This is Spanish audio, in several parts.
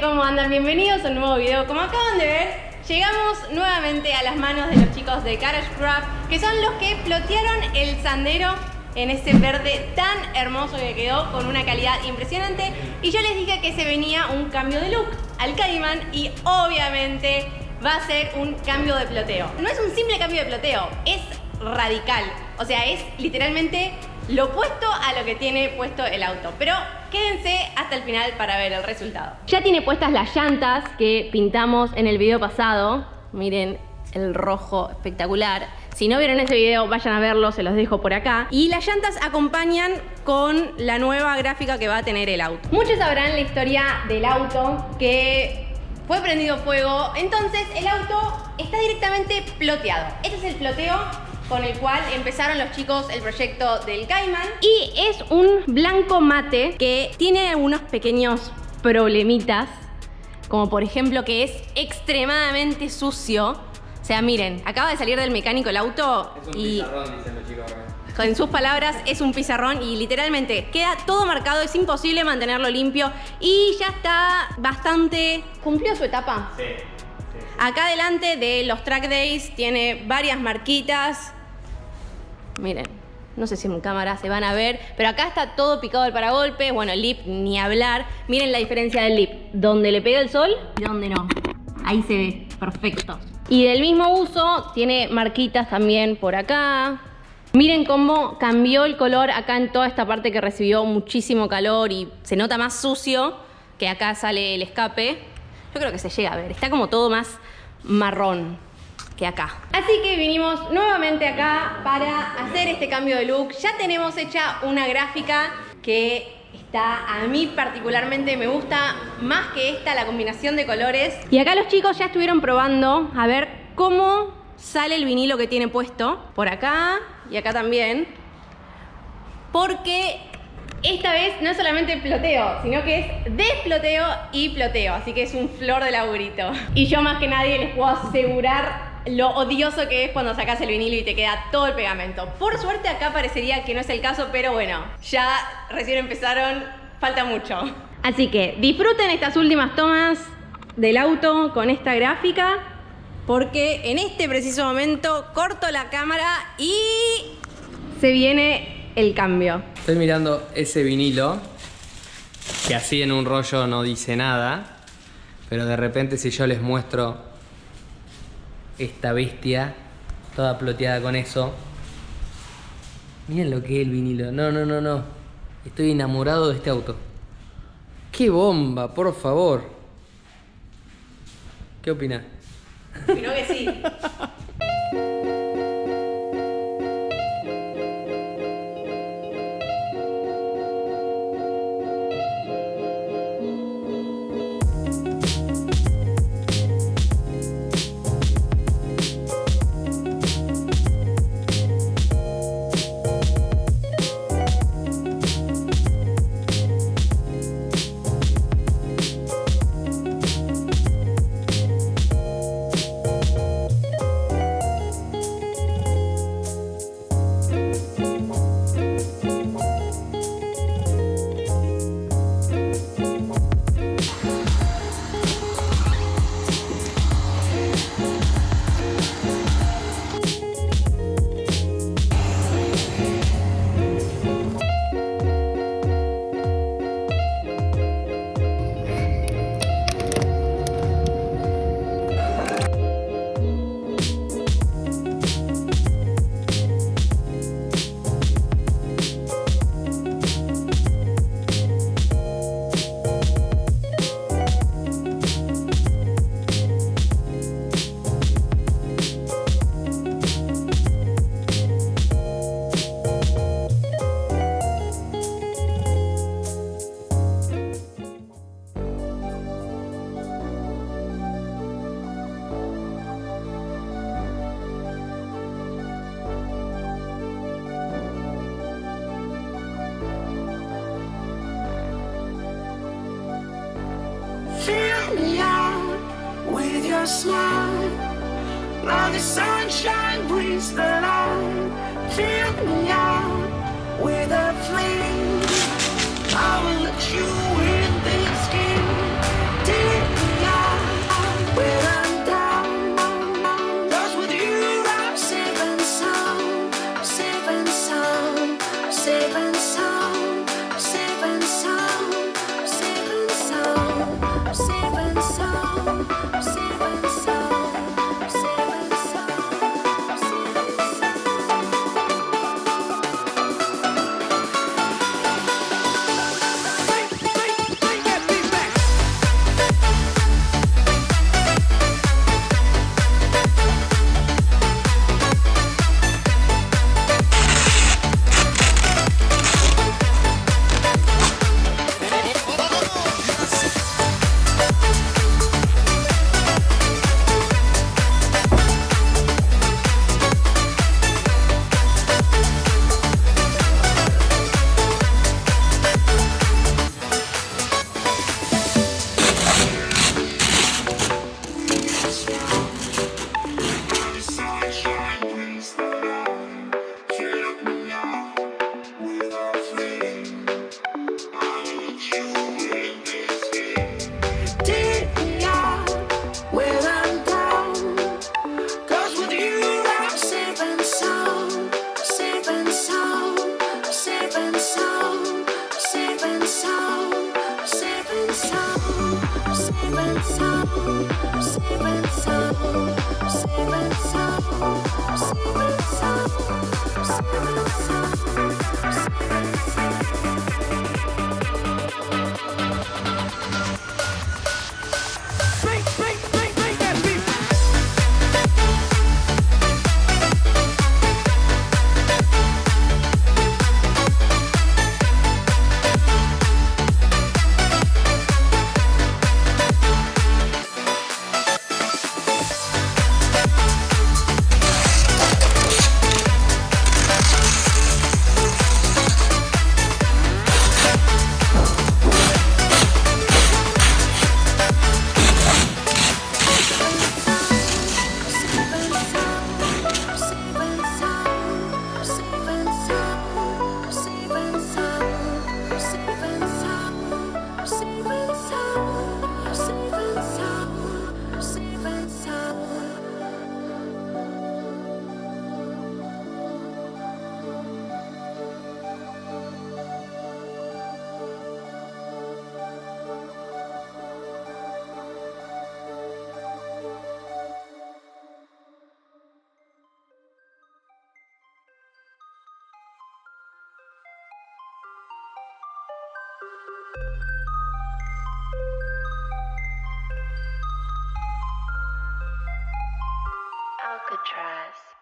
¿Cómo andan? Bienvenidos a un nuevo video. Como acaban de ver, llegamos nuevamente a las manos de los chicos de GarageCraft, que son los que plotearon el Sandero en ese verde tan hermoso que quedó con una calidad impresionante. Y yo les dije que se venía un cambio de look al Cayman y obviamente va a ser un cambio de ploteo. No es un simple cambio de ploteo, es radical. O sea, es literalmente lo opuesto a lo que tiene puesto el auto. Pero quédense hasta el final para ver el resultado. Ya tiene puestas las llantas que pintamos en el video pasado. Miren el rojo espectacular. Si no vieron ese video, vayan a verlo, se los dejo por acá. Y las llantas acompañan con la nueva gráfica que va a tener el auto. Muchos sabrán la historia del auto, que fue prendido fuego. Entonces el auto está directamente ploteado. Este es el ploteo con el cual empezaron los chicos el proyecto del Cayman. Y es un blanco mate que tiene algunos pequeños problemitas, como por ejemplo que es extremadamente sucio. O sea, miren, acaba de salir del mecánico el auto y pizarrón, dicen los chicos acá. En sus palabras, es un pizarrón y literalmente queda todo marcado, es imposible mantenerlo limpio y ya está bastante... ¿Cumplió su etapa? Sí. Acá adelante de los track days tiene varias marquitas. Miren, no sé si en cámara se van a ver, pero acá está todo picado el paragolpe. Bueno, el lip ni hablar. Miren la diferencia del lip, donde le pega el sol y donde no. Ahí se ve, perfecto. Y del mismo uso tiene marquitas también por acá. Miren cómo cambió el color acá en toda esta parte que recibió muchísimo calor y se nota más sucio, que acá sale el escape. Yo creo que se llega a ver, está como todo más marrón que acá. Así que vinimos nuevamente acá para hacer este cambio de look. Ya tenemos hecha una gráfica que está, a mí particularmente me gusta más que esta, la combinación de colores. Y acá los chicos ya estuvieron probando a ver cómo sale el vinilo que tiene puesto. Por acá y acá también. Porque esta vez no es solamente ploteo, sino que es desploteo y ploteo. Así que es un flor de laburito. Y yo más que nadie les puedo asegurar lo odioso que es cuando sacas el vinilo y te queda todo el pegamento. Por suerte acá parecería que no es el caso, pero bueno, ya recién empezaron, falta mucho. Así que disfruten estas últimas tomas del auto con esta gráfica, porque en este preciso momento corto la cámara y se viene el cambio. Estoy mirando ese vinilo, que así en un rollo no dice nada, pero de repente si yo les muestro esta bestia toda ploteada con eso, miren lo que es el vinilo. No. Estoy enamorado de este auto. ¡Qué bomba, por favor! ¿Qué opinás? Opino que sí. your smile. Now the sunshine brings the light. Fill me out with a flame. I will let you in this game. Take me out when I'm down. 'Cause with you I'm safe and sound. I'm safe and sound. I'm safe and sound. I'm safe and sound. I'm safe and sound. I'm safe and sound. I'm safe and sound. I'm safe and sound. I'm safe and sound. Take me out when I'm down. 'Cause with you I'm safe and sound. I'm safe and sound. I'm safe and sound. I'm safe and sound. I'm safe and sound. I'm safe and sound. I'm safe and sound. I'm safe and sound. I'm safe and sound. I'm safe and sound. I'm safe and sound.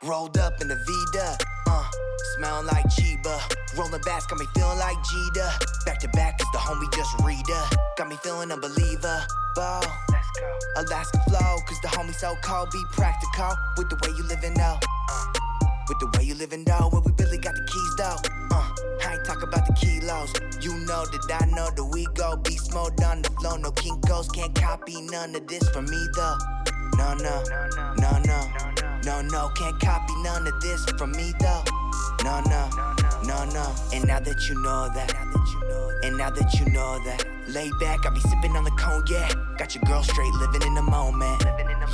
Rolled up in the Vida, smelling like Chiba. Rolling bass got me feeling like Jada. Back to back cause the homie just Rita. Got me feeling unbelievable. Let's go. Alaska flow cause the homie so cold. Be practical with the way you living though. With the way you living though. When we really got the keys though. I ain't talk about the kilos. You know that I know that we go. Beast mode on the flow. No kinkos. Can't copy none of this from me though. No, no, no, no. No, no, can't copy none of this from me though. No, no, no, no. And now that you know that, and now that you know that, lay back, I be sipping on the cognac. Got your girl straight living in the moment.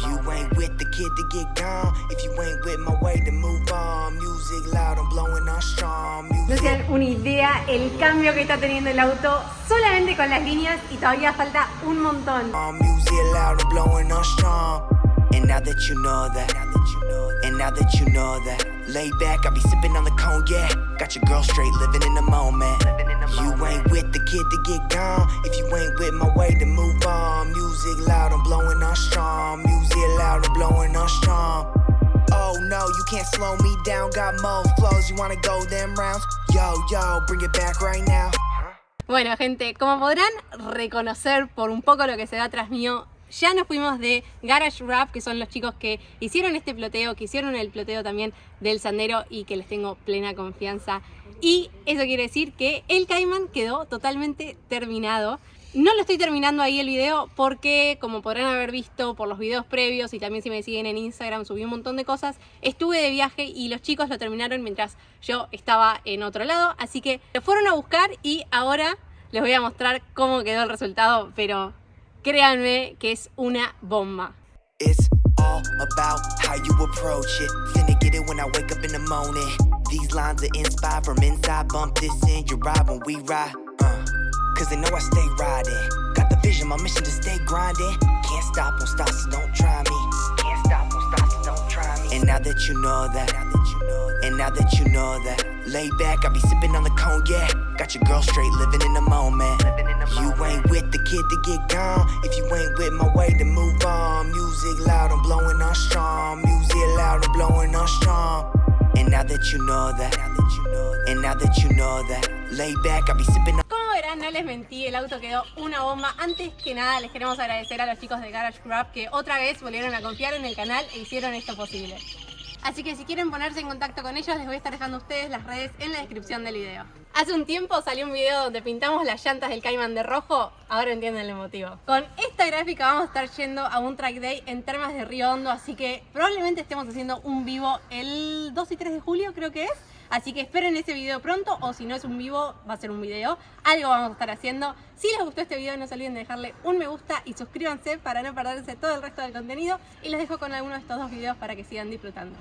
You ain't with the kid to get gone. If you ain't with my way to move on. Music loud, I'm blowing on strong. No se dan una idea el cambio que está teniendo el auto solamente con las líneas y todavía falta un montón. Music loud, I'm blowing on strong. And now that you know that, and now that you know that, lay back, I be sipping on the cognac. Got your girl straight living in the moment. You ain't with the kid to get gone. If you ain't with my way to move on. Music loud, I'm blowing on strong. Music loud, I'm blowing on strong. Oh no, you can't slow me down. Got more flows, you wanna go them rounds? Yo, yo, bring it back right now. Bueno, gente, como podrán reconocer por un poco lo que se da atrás mío, ya nos fuimos de Garage Rap, que son los chicos que hicieron este ploteo, que hicieron el ploteo también del Sandero y que les tengo plena confianza. Y eso quiere decir que el Cayman quedó totalmente terminado. No lo estoy terminando ahí el video porque, como podrán haber visto por los videos previos y también si me siguen en Instagram, subí un montón de cosas. Estuve de viaje y los chicos lo terminaron mientras yo estaba en otro lado. Así que lo fueron a buscar y ahora les voy a mostrar cómo quedó el resultado. Pero créanme que es una bomba. It's all about how you approach it. Finna get it when I wake up in the morning. These lines are inspired from inside. Bump this in, you ride when we ride. Cause they know I stay riding. Got the vision, my mission to stay grinding. Can't stop, won't stop, so don't try me. Can't stop, won't stop, so don't try me. And now that you know that, and now that you know that, lay back, I be sipping on the cognac. Got your girl straight living in the moment. You ain't with the kid to get gone. If you ain't with my way to move on. Music loud, I'm blowing on strong. Music loud, I'm blowing on strong. And now that you know that, and now that you know that, lay back, I be sipping on. Como verán, no les mentí, el auto quedó una bomba. Antes que nada, les queremos agradecer a los chicos de Garage Grab que otra vez volvieron a confiar en el canal e hicieron esto posible. Así que si quieren ponerse en contacto con ellos, les voy a estar dejando a ustedes las redes en la descripción del video. Hace un tiempo salió un video donde pintamos las llantas del Cayman de rojo, ahora entienden el motivo. Con esta gráfica vamos a estar yendo a un track day en Termas de Río Hondo, así que probablemente estemos haciendo un vivo el 2 y 3 de julio, creo que es. Así que esperen ese video pronto, o si no es un vivo, va a ser un video. Algo vamos a estar haciendo. Si les gustó este video, no se olviden de dejarle un me gusta y suscríbanse para no perderse todo el resto del contenido. Y les dejo con alguno de estos dos videos para que sigan disfrutando.